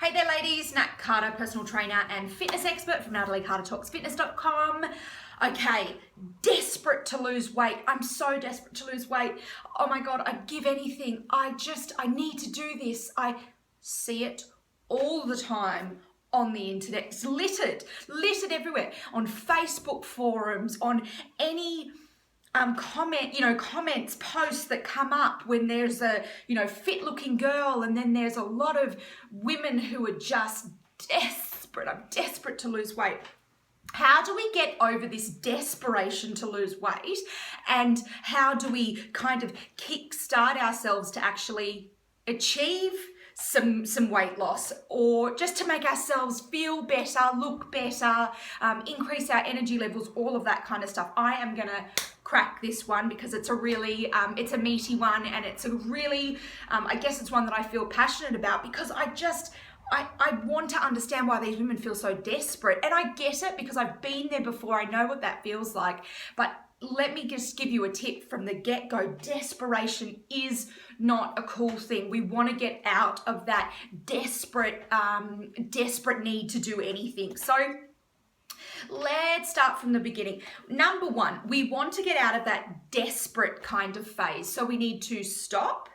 Hey there ladies, Nat Carter, personal trainer and fitness expert from NatalieCarterTalksFitness.com. Okay, desperate to lose weight. I'm so desperate to lose weight. Oh my God, I'd give anything. I need to do this. I see it all the time on the internet. It's littered everywhere. On Facebook forums, on any comments, posts that come up when there's a, fit looking girl, and then there's a lot of women who are just desperate. I'm desperate to lose weight. How do we get over this desperation to lose weight? And how do we kind of kickstart ourselves to actually achieve some weight loss, or just to make ourselves feel better, look better, increase our energy levels, all of that kind of stuff? I am gonna crack this one because it's a really, it's a meaty one, and it's a really, I guess it's one that I feel passionate about, because I want to understand why these women feel so desperate. And I get it because I've been there before. I know what that feels like. But let me just give you a tip from the get-go. Desperation is not a cool thing. We want to get out of that desperate need to do anything. So let's start from the beginning. Number one, we want to get out of that desperate kind of phase. So we need to stop,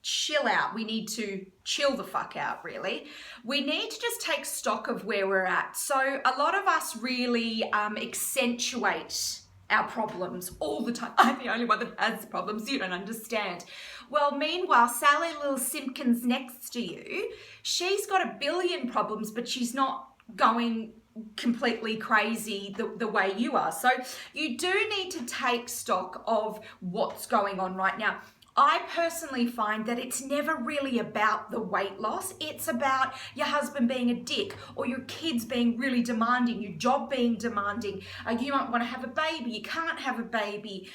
chill out. We need to chill the fuck out, really. We need to just take stock of where we're at. So a lot of us really accentuate our problems all the time. I'm the only one that has problems. You don't understand. Well, meanwhile, Sally Little Simpkins next to you, she's got a billion problems, but she's not going completely crazy the way you are. So you do need to take stock of what's going on right now. I personally find that it's never really about the weight loss. It's about your husband being a dick, or your kids being really demanding, your job being demanding. You might want to have a baby, you can't have a baby.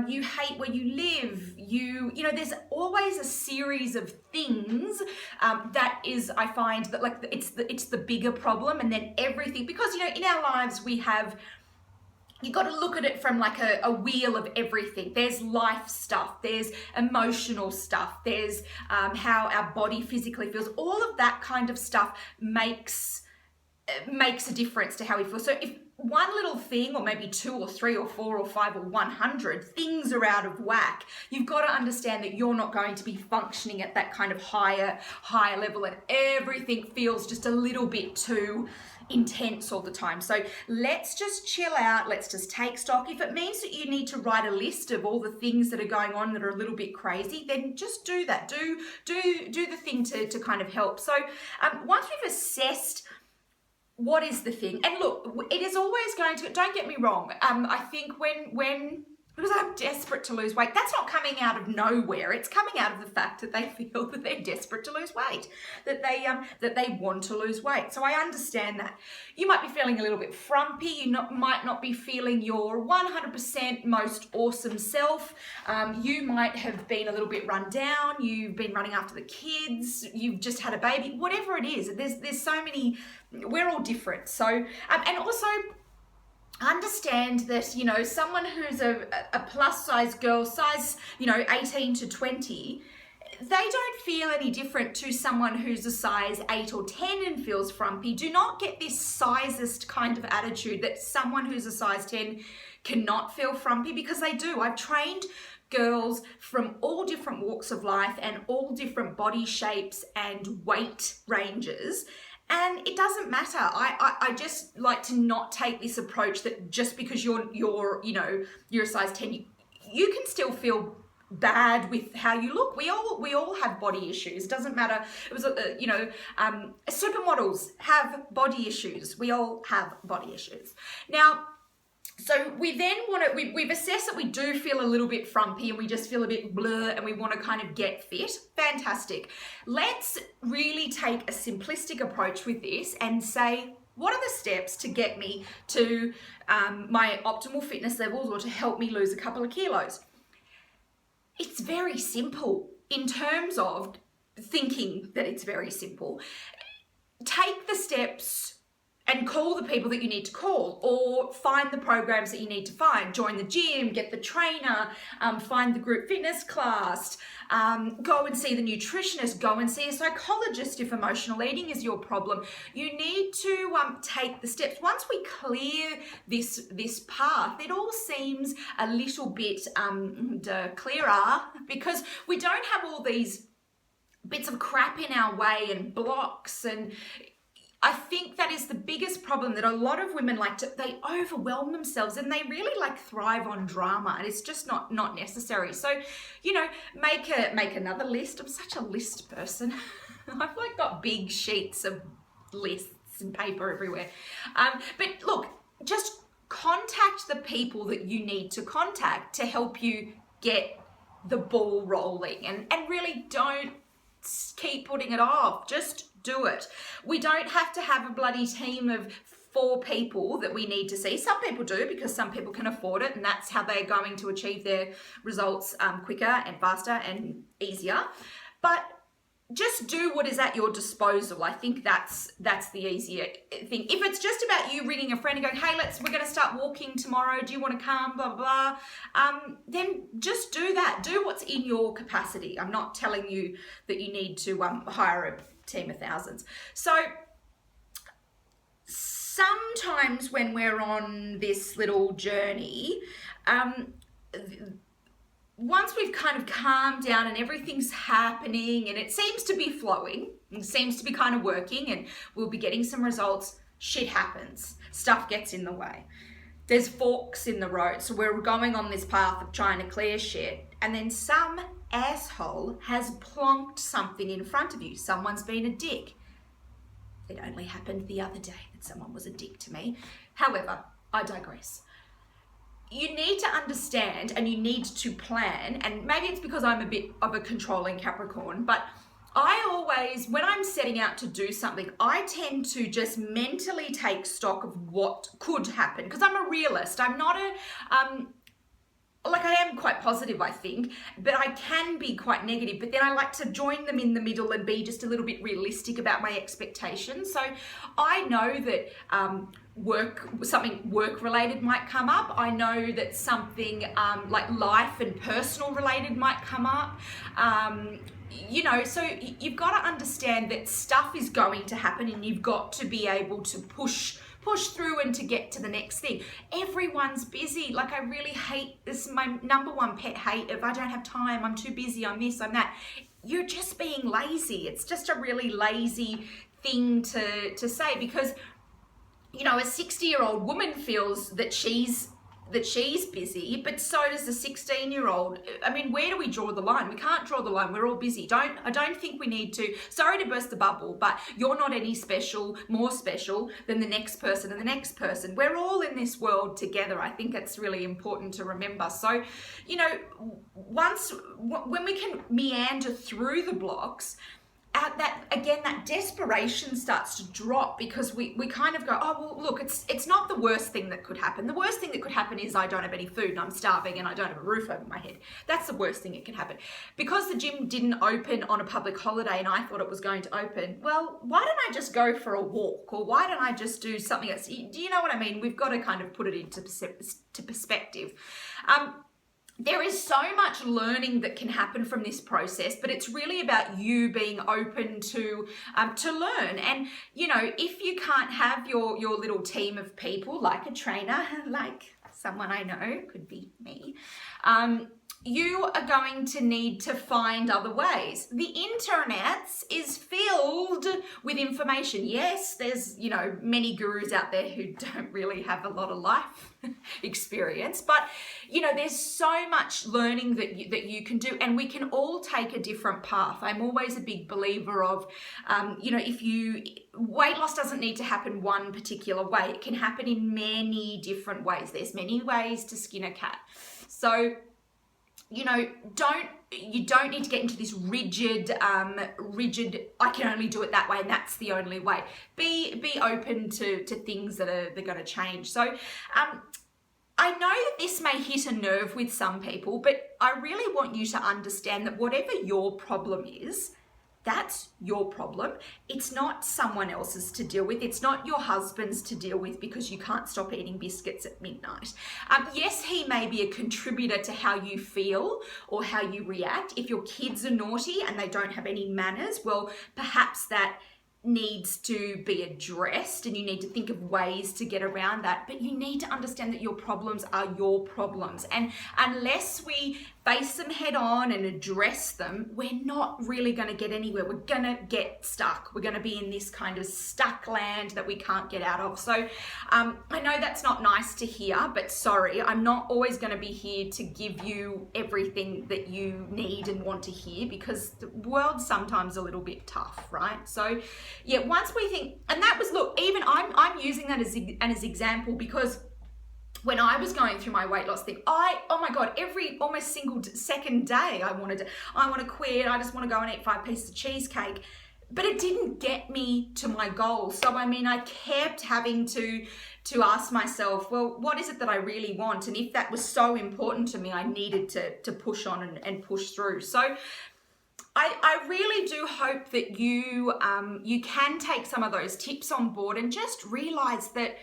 You hate where you live. You know, there's always a series of things that is, I find that like it's the bigger problem, and then everything, because in our lives we have. You got to look at it from like a wheel of everything. There's life stuff, there's emotional stuff, there's how our body physically feels. All of that kind of stuff makes a difference to how we feel. So if one little thing, or maybe 2 or 3 or 4 or 5 or 100 things are out of whack, you've got to understand that you're not going to be functioning at that kind of higher level, and everything feels just a little bit too intense all the time. So let's just chill out. Let's just take stock. If it means that you need to write a list of all the things that are going on that are a little bit crazy, then just do that. Do the thing to kind of help. So once we've assessed what is the thing, and look, it is always going to, don't get me wrong, I think because I'm desperate to lose weight, that's not coming out of nowhere. It's coming out of the fact that they feel that they're desperate to lose weight, that they want to lose weight. So I understand that. You might be feeling a little bit frumpy. You might not be feeling your 100% most awesome self. You might have been a little bit run down. You've been running after the kids. You've just had a baby. Whatever it is, there's so many. We're all different. So and also, understand that, someone who's a plus size girl, size, 18 to 20, they don't feel any different to someone who's a size 8 or 10 and feels frumpy. Do not get this sizest kind of attitude that someone who's a size 10 cannot feel frumpy, because they do. I've trained girls from all different walks of life and all different body shapes and weight ranges. And it doesn't matter. I just like to not take this approach that just because you're a size 10, you can still feel bad with how you look. We all have body issues. It doesn't matter. It was supermodels have body issues. We all have body issues. Now, so we then we've assessed that we do feel a little bit frumpy and we just feel a bit blur and we want to kind of get fit. Fantastic. Let's really take a simplistic approach with this and say, what are the steps to get me to my optimal fitness levels, or to help me lose a couple of kilos? It's very simple in terms of thinking that it's very simple. Take the steps and call the people that you need to call, or find the programs that you need to find. Join the gym, get the trainer, find the group fitness class, go and see the nutritionist, go and see a psychologist if emotional eating is your problem. You need to take the steps. Once we clear this path, it all seems a little bit clearer, because we don't have all these bits of crap in our way and blocks. And I think that is the biggest problem, that a lot of women they overwhelm themselves, and they really thrive on drama, and it's just not necessary. So, make another list. I'm such a list person. I've got big sheets of lists and paper everywhere. But look, just contact the people that you need to contact to help you get the ball rolling, and really don't keep putting it off. Just do it. We don't have to have a bloody team of 4 people that we need to see. Some people do, because some people can afford it, and that's how they're going to achieve their results quicker and faster and easier. But just do what is at your disposal. I think that's the easier thing. If it's just about you ringing a friend and going, hey, we're going to start walking tomorrow, do you want to come, blah, blah, blah, then just do that. Do what's in your capacity. I'm not telling you that you need to hire a team of thousands. So sometimes when we're on this little journey, once we've kind of calmed down and everything's happening and it seems to be flowing, it seems to be kind of working, and we'll be getting some results, shit happens. Stuff gets in the way. There's forks in the road. So we're going on this path of trying to clear shit, and then some asshole has plonked something in front of you. Someone's been a dick. It only happened the other day that someone was a dick to me. However, I digress. You need to understand, and you need to plan, and maybe it's because I'm a bit of a controlling Capricorn, but I always, when I'm setting out to do something, I tend to just mentally take stock of what could happen, because I'm a realist. I'm not I am quite positive, I think, but I can be quite negative. But then I like to join them in the middle and be just a little bit realistic about my expectations. So I know that something work related might come up. I know that something like life and personal related might come up. So you've got to understand that stuff is going to happen, and you've got to be able to push through and to get to the next thing. Everyone's busy. I really hate this. My number one pet hate of, I don't have time, I'm too busy, I'm this, I'm that. You're just being lazy. It's just a really lazy thing to say, because a 60-year-old woman feels that she's busy, but so does the 16-year-old. I mean, where do we draw the line? We can't draw the line. We're all busy. I don't think we need to. Sorry to burst the bubble, but you're not any more special than the next person and the next person. We're all in this world together. I think it's really important to remember. So, when we can meander through the blocks, that desperation starts to drop, because we kind of go, oh, well, look, it's not the worst thing that could happen. The worst thing that could happen is I don't have any food and I'm starving and I don't have a roof over my head. That's the worst thing that can happen. Because the gym didn't open on a public holiday and I thought it was going to open, well, why don't I just go for a walk? Or why don't I just do something else? Do you know what I mean? We've got to kind of put it into perspective. There is so much learning that can happen from this process, but it's really about you being open to learn. And, if you can't have your little team of people, like a trainer, like someone I know, could be me, you are going to need to find other ways. The internet is filled with information. Yes, there's, many gurus out there who don't really have a lot of life experience, but, there's so much learning that you can do, and we can all take a different path. I'm always a big believer of, weight loss doesn't need to happen one particular way. It can happen in many different ways. There's many ways to skin a cat. So, you don't need to get into this rigid, I can only do it that way and that's the only way. Be open to things that are going to change. So I know that this may hit a nerve with some people, but I really want you to understand that whatever your problem is, that's your problem. It's not someone else's to deal with. It's not your husband's to deal with because you can't stop eating biscuits at midnight. Yes, he may be a contributor to how you feel or how you react. If your kids are naughty and they don't have any manners, well, perhaps that needs to be addressed and you need to think of ways to get around that. But you need to understand that your problems are your problems. And unless we face them head on and address them, we're not really going to get anywhere. We're going to get stuck. We're going to be in this kind of stuck land that we can't get out of. So I know that's not nice to hear, but sorry, I'm not always going to be here to give you everything that you need and want to hear, because the world's sometimes a little bit tough, right? So yeah, once we think, and that was, look, even I'm using that as an example, because when I was going through my weight loss thing, oh my God, every almost single second day I want to quit. I just want to go and eat 5 pieces of cheesecake. But it didn't get me to my goal. So, I mean, I kept having to ask myself, well, what is it that I really want? And if that was so important to me, I needed to push on and push through. So I really do hope that you can take some of those tips on board and just realize that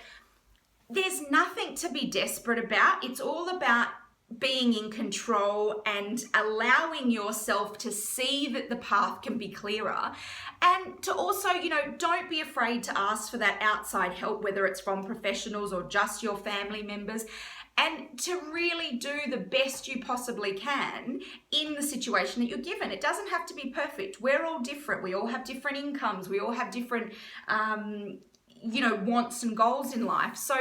there's nothing to be desperate about. It's all about being in control and allowing yourself to see that the path can be clearer. And to also, don't be afraid to ask for that outside help, whether it's from professionals or just your family members, and to really do the best you possibly can in the situation that you're given. It doesn't have to be perfect. We're all different. We all have different incomes. We all have different wants and goals in life. So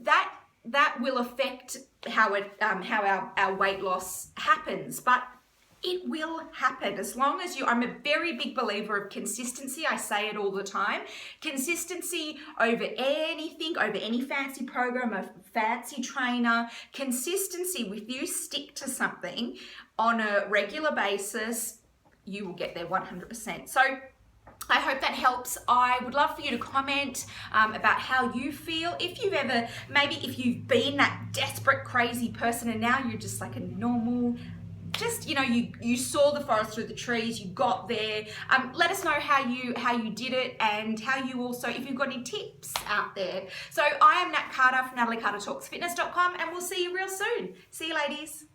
that will affect how our weight loss happens. But it will happen as long as I'm a very big believer of consistency. I say it all the time. Consistency over anything, over any fancy program, a fancy trainer. Consistency, if you stick to something on a regular basis, you will get there 100%. So I hope that helps. I would love for you to comment about how you feel. If you've been that desperate, crazy person and now you're just like a normal, you saw the forest through the trees, you got there. Let us know how you did it, and how you also, if you've got any tips out there. So I am Nat Carter from NatalieCarterTalksFitness.com, and we'll see you real soon. See you, ladies.